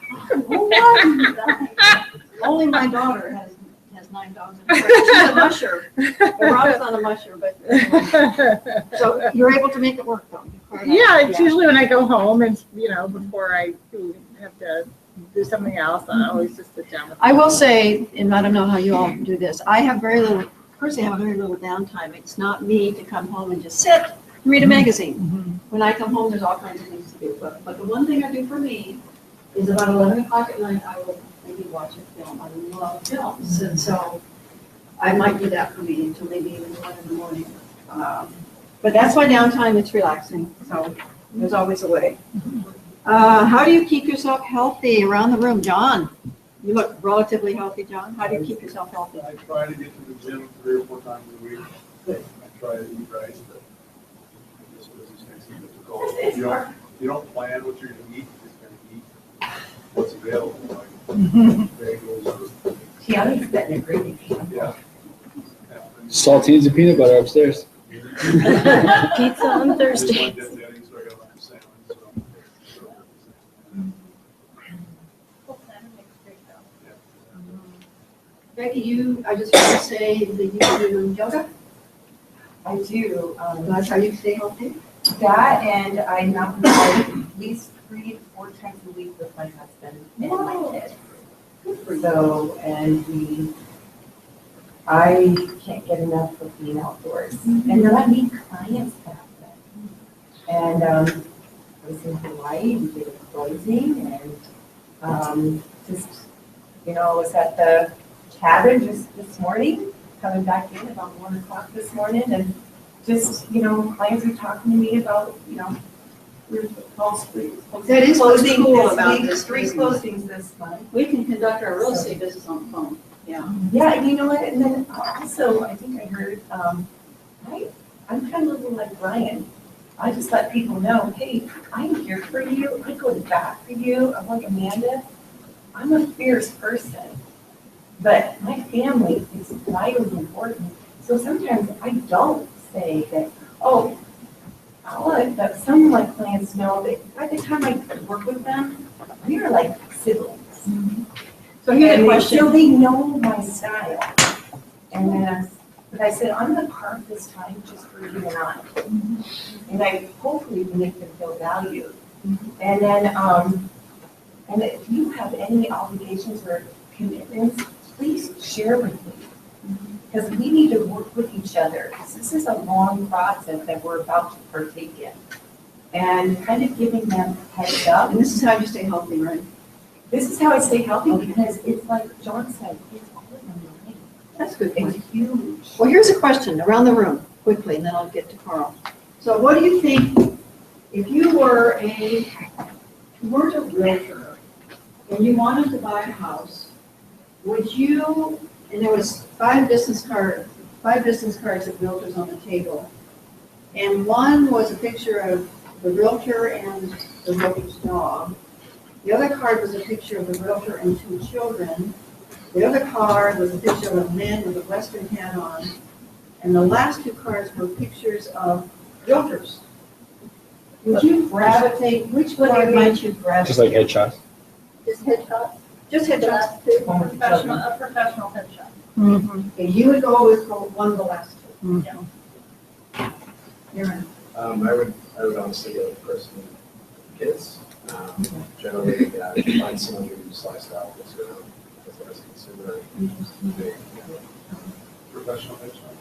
Only my daughter has 9 dogs in the car. She's a musher. But Robin's not a musher, but so you're able to make it work though. You carve out- yeah, it's usually when I go home, and you know, before I have to do something else, I always just sit down with I will say, and I don't know how you all do this, I have very little, personally, I have very little downtime. It's not me to come home and just sit, read a magazine. When I come home, there's all kinds of things to do. But the one thing I do for me is about 11 o'clock at night, I will maybe watch a film. I love films. And so I might do that for me until maybe even 1 in the morning. But that's my downtime. It's relaxing. So there's always a way. How do you keep yourself healthy around the room? John, you look relatively healthy, John. How do you keep yourself healthy? I try to get to the gym 3 or 4 times a week. I try to eat right, but this business makes it difficult. You don't plan what you're going to eat, you're just going to eat what's available, like bagels. Tiana's getting a great. Yeah. Saltines and peanut butter upstairs. Pizza on Thursday. Becky, I just want to say that you do yoga. I do. That's how you stay healthy. That, and I knock out at least 3 to 4 times a week with my husband and my kids. So, and we I can't get enough of being outdoors. And then I meet clients back then. And I was in Hawaii, we did a closing, and just, you know, I was at the cabin just this morning, coming back in about 1 o'clock this morning, and just, you know, clients are talking to me about, you know, we're false freeze. That is what's Closing cool this about week, this 3 business. closings this month. We can conduct our real estate business on the phone. Yeah. Yeah, and you know what, and then also, I think I heard, I'm kind of a little like Brian. I just let people know, hey, I'm here for you, I go to bat for you. I'm like Amanda, I'm a fierce person, but my family is vitally important. So sometimes I don't say that, oh, I'll let some of my clients know that by the time I work with them, we are like siblings. So here's a And question. they know my style. And then, but I said, I'm gonna carve this time just for you and I. And I hopefully make them feel valued. And then, and if you have any obligations or commitments, please share with me. Because we need to work with each other, because this is a long process that we're about to partake in. And kind of giving them a heads up. And this is how you stay healthy, right? This is how I stay healthy, because it's like John said, it's all in the mind. That's a good point. It's huge. Well, here's a question around the room, quickly, and then I'll get to Carl. So what do you think, if you weren't a realtor and you wanted to buy a house, would you, and there was 5 business cards of realtors on the table, and one was a picture of the realtor and the realtor's dog. The other card was a picture of the realtor and 2 children. The other card was a picture of a man with a Western hat on. And the last 2 cards were pictures of realtors. Would you gravitate, which card might you gravitate? Just like headshots. Just headshots, Just hit the the last two. A professional headshot. Okay, you would go with one of the last 2. You're in. I would honestly go with the person with kids. Generally, find someone whose lifestyle is around as far as consumer. Professional headshot.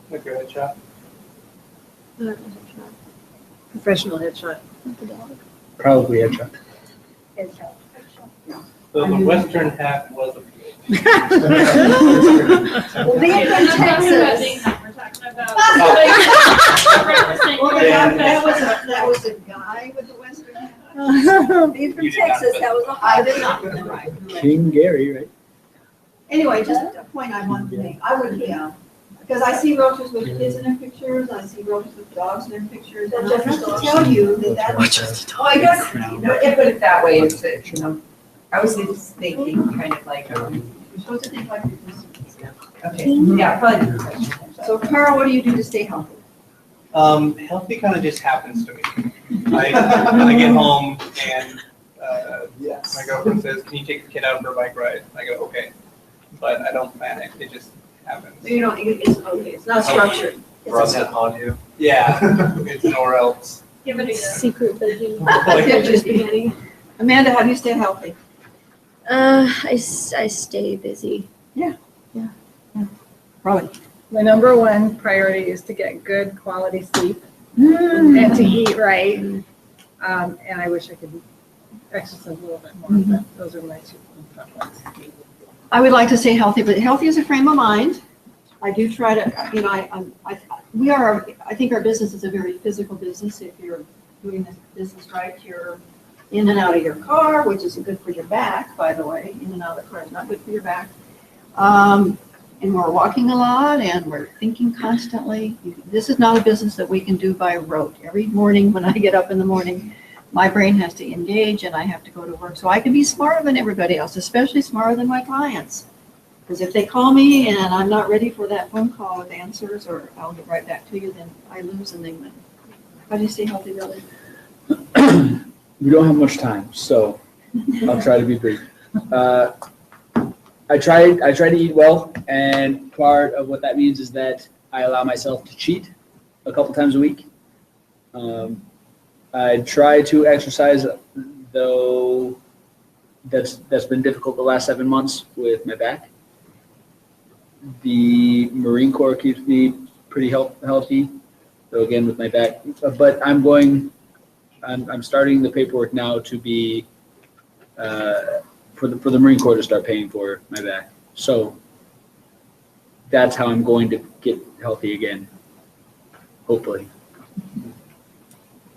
Like your headshot. Professional headshot. Probably headshot. Headshot. So the Western hat was a Well, being from Texas, We're talking about. Well, Yeah. that was a guy with the Western hat. being from You did not Texas, put- that was a I high. did not, right. King Gary, right? Anyway, just a point I want to make, I would, yeah, because I see realtors with kids in their pictures, I see realtors with dogs in their pictures, and I have to tell you that that's. Well, I guess, you know, if put it that way, it's, you know, I was just thinking kind of like, You're supposed to think like this. okay, yeah, probably. So Carl, what do you do to stay healthy? Healthy kind of just happens to me. I get home and my girlfriend says, "Can you take the kid out for a bike ride?" I go, "Okay," but I don't plan it. It just happens. You know, it's okay, it's not structured. Run that on you. Yeah, it's nowhere else. Give it a year. Secret vision. Just beginning. Amanda, how do you stay healthy? I stay busy. Probably. My number 1 priority is to get good quality sleep and to eat right. And I wish I could exercise a little bit more, but those are my 2 top ones. I would like to stay healthy, but healthy is a frame of mind. I do try to, you know, I think our business is a very physical business. If you're doing this business right, you're in and out of your car, which isn't good for your back, by the way. In and out of the car is not good for your back. And we're walking a lot and we're thinking constantly. This is not a business that we can do by rote. Every morning when I get up in the morning, my brain has to engage and I have to go to work. So I can be smarter than everybody else, especially smarter than my clients. Because if they call me and I'm not ready for that phone call with answers, or I'll get right back to you, then I lose and they win. How do you stay healthy, Billy? We don't have much time, so I'll try to be brief. I try to eat well, and part of what that means is that I allow myself to cheat a couple times a week. I try to exercise, though that's been difficult the last 7 months with my back. The Marine Corps keeps me pretty healthy. So again, with my back, but I'm starting the paperwork now to be, for the Marine Corps to start paying for my back. So that's how I'm going to get healthy again, hopefully.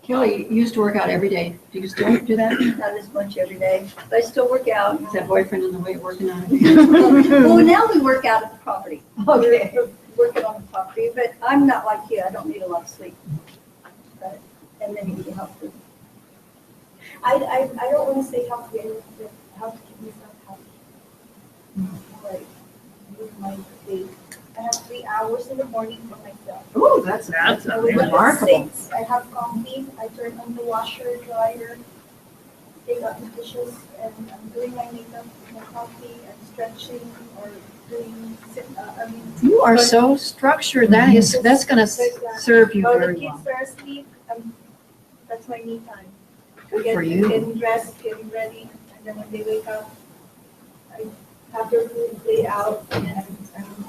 Kelly, you used to work out every day. Do you still do that? Not as much every day, but I still work out. Is that boyfriend in the way working on it? Well, now we work out at the property. Okay. We're working on the property, but I'm not like you. I don't need a lot of sleep. But, and then eat healthy. I don't want to say healthy, I want to how to keep myself healthy. Like, with my day. I have 3 hours in the morning for myself. Oh, that's I wake up at remarkable. 6, I have coffee, I turn on the washer, dryer, take out the dishes, and I'm doing my makeup, my coffee, and stretching, or doing, You are so structured. That's going to serve you Oh, the very kids well. are asleep, that's my me time. Good for you. Getting dressed, getting ready, and then when they wake up, I have their food laid out, and then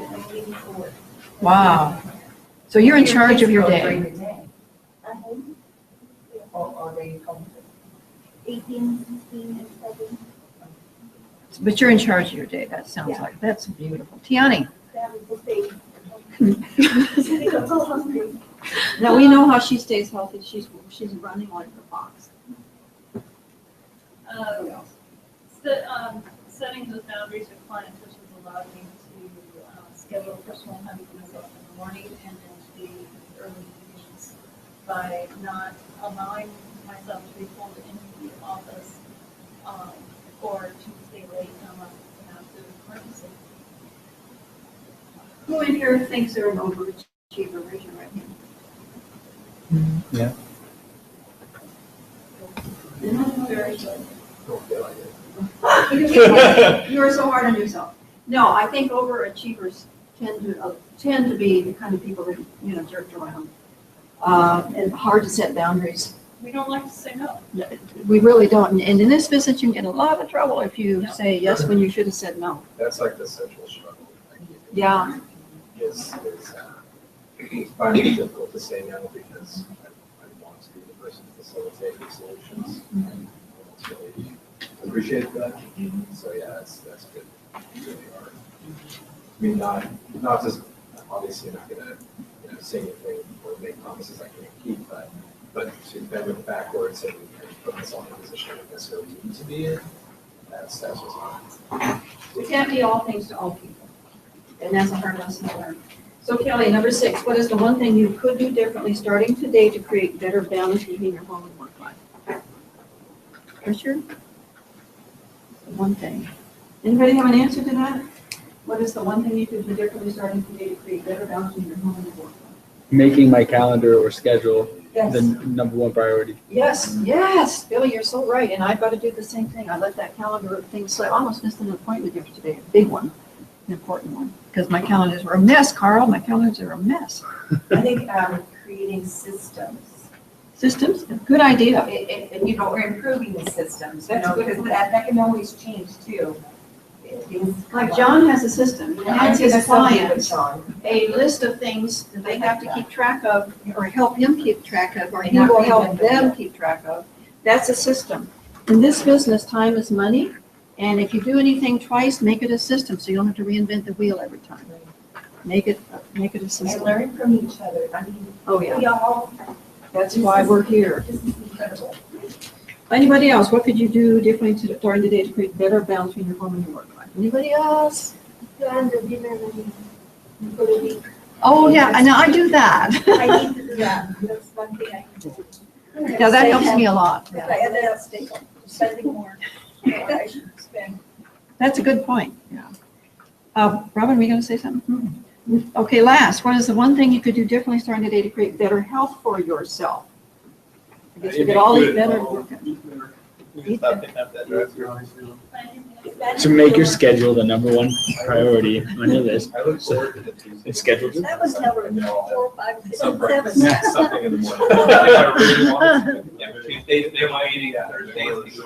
I'm leaving for work. Wow. So you're in charge of your During day. the day. At home, Or they home. 18, 16, and 7. But you're in charge of your day. That sounds like, that's beautiful. Tiani, They have a buffet. I'm so hungry. now we know how she stays healthy. She's running like the fox. Setting those boundaries with clients, which has allowed me to schedule personal time for myself in the morning and then the early evenings by not allowing myself to be pulled into the office or to stay late unless it's an absolute emergency. Who in here thinks they're an overachiever? Raise your right hand. Yeah. Very good. Don't feel like it. You are so hard on yourself. No, I think overachievers tend to be the kind of people that, jerk around. And hard to set boundaries. We don't like to say no. We really don't. And in this business, you can get in a lot of trouble if you say yes when you should have said no. That's like the central struggle. Yeah. Is finding it difficult to say no because I want to be the person to facilitate the solutions. And it's really appreciate that. So yeah, that's good. It's really hard. I mean, not just obviously not gonna say anything or make promises I can't keep, but to bend it backwards and put myself in a position I don't necessarily need to be in. That's what's hard. We can't be all things to all people. And that's a hard lesson to learn. So Kelly, number 6, what is the one thing you could do differently starting today to create better balance between your home and work life? Richard? The one thing. Anybody have an answer to that? What is the one thing you could do differently starting today to create better balance between your home and your work life? Making my calendar or schedule Yes. the number one priority. Yes, yes, Billy, you're so right, and I've got to do the same thing. I let that calendar thing slip. I almost missed an appointment yesterday, a big one, an important one, because my calendars were a mess, Carl. My calendars are a mess. I think creating systems. Systems, good idea. We're improving the systems, That's good. because that can always change too. Like John has a system. He hands his clients John. a list of things that they have to keep track of, or help him keep track of, or he Not will help reinvent them it. keep track of. That's a system. In this business, time is money, and if you do anything twice, make it a system, so you don't have to reinvent the wheel every time. Make it a And system. learn from each other. I mean, Oh, yeah, we all, that's why we're here. this is incredible. Anybody else, what could you do differently during the day to create better balance between your home and your work life? Anybody else? Plan the dinner menu for the week. Oh, yeah, I know, I do that. I need to do that, that's one thing I can do. Yeah, that helps me a lot. If I ended up spending more, I should spend. That's a good point, yeah. Robin, were you gonna say something? Okay, last, what is the one thing you could do differently starting today to create better health for yourself? I guess we could all eat better. We can stop picking up that drive-through. To make your schedule the number one priority on your list. I look forward to the Tuesday. It's scheduled. That was never 4, 5, 6, Some 7. breakfast, something in the morning. If I really want to. Yeah, but Tuesdays, they might eat Thursdays.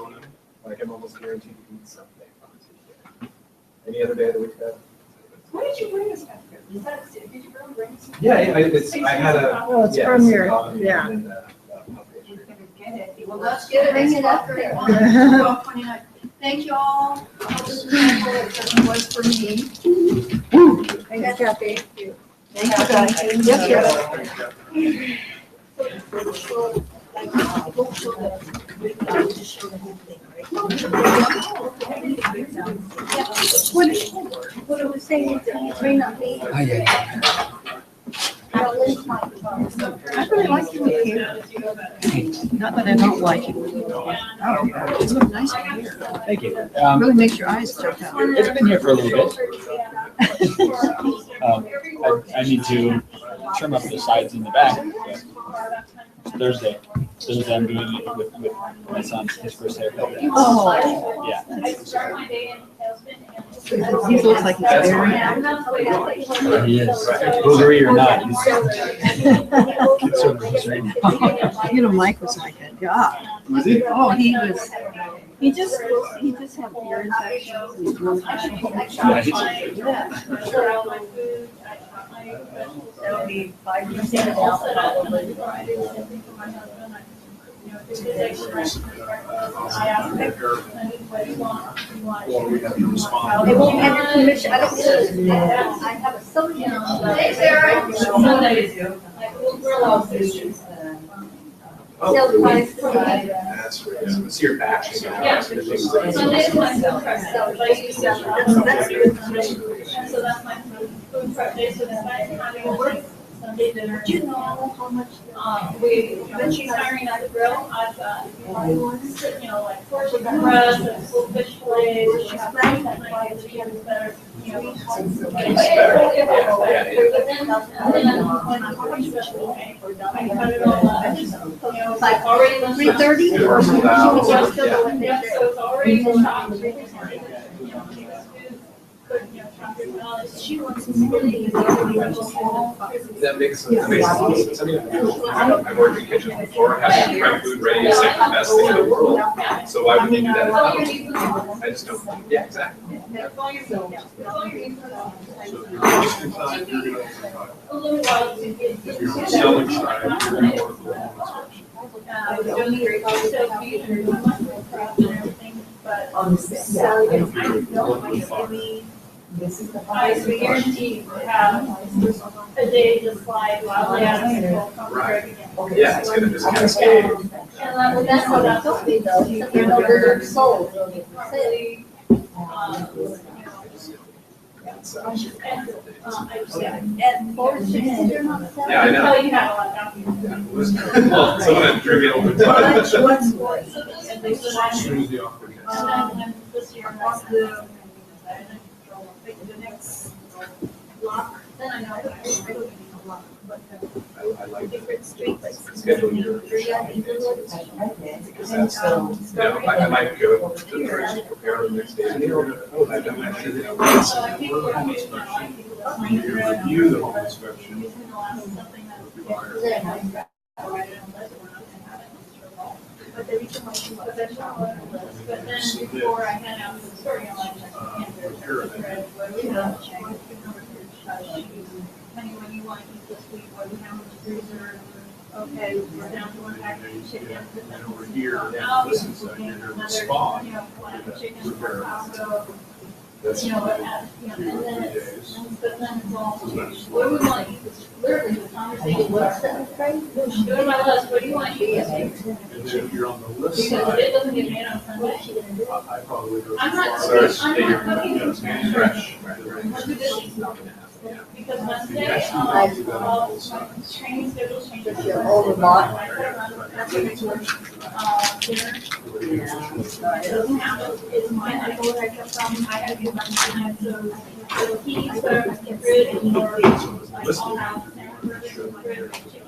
Like I'm almost guaranteed to eat something on Tuesday. Any other day of the week, Deb? Why did you bring us back here? Did you really bring us? Yeah, I had a. Oh, it's yeah, from it's your, common yeah. and, You're gonna get it. Well, let's get it. Bring it up there. 12:29. Thank you all. This is helpful. It certainly was for me. Thanks, Kathy. Thank you, guys. Yes, yes. What I was saying is that it may not be. I really like you here. Not that I don't like you. Oh, it's look nice in here. Thank you. Really makes your eyes jump out. It's been here for a little bit. I need to trim up the sides and the back. Thursday I'm doing it with my son, his first haircut. Oh. Yeah. I start my day in Elston and. He looks like he's very. He is. Boogery or not, he's conservative right now. You know, Mike was like a god. Was he? Oh, he just had ear infections. He's really That'll be 5% off probably. They won't have your permission, I don't know. I have a son. Hey, Sarah. Sales price. That's right. It's your back. So Yeah. Sunday's my food truck day. So that's my food truck day, so that's my Sunday dinner. Do you know how much? When she's hiring at the grill, I've got, like portion breast and full fish fillets. She's fried that night, so she has better, Yeah. I cut it all up. It's like already. 3:30? Yeah, so it's already chopped. She wants really. That makes sense. I've worked in kitchens before, having prep food ready is like the best thing in the world. So why would you do that? I just don't. Yeah, exactly. A little while to get. If you're selling side, you're going to work with But This is the. I guarantee to have a day to slide while they have people come again. Yeah, it's gonna just cascade. And that's what I'm me though, you know, they're sold. probably, And 460, they're not selling. Yeah, I know. you have a lot of documents. Well, some of that drew me over time. And they said, as soon as the offer gets. and then this year, that's the next block, then I know, I don't need a block, but I like Different streets. scheduling your. Because that's, I might go to the first prepare the next day. I've done that. so I think we're going to You review the home inspection. using the last something that but then before I head out to the store, like, depending when you want to eat this week, what we have in the freezer. Okay, we're down to one package of chicken. And over here, Now, this is like another, the spot. one chicken, Prepare. taco, That's. and then it's, but then it's all, So that's- what do we want to eat this, literally the conversation. What's that, Frank? Doing my list, what do you want to eat this week? And then if you're on the list Because side, it doesn't get made on Sunday. I probably go. I'm not So cooking, it's- I'm you're- not cooking. It's fresh. Because Wednesday, all my training schedules change. You're overbought. Dinner. Doesn't have it, it's mine, I go where I come from, I have to give my time, so he eats whatever I can grid or like all out. Grid, chicken,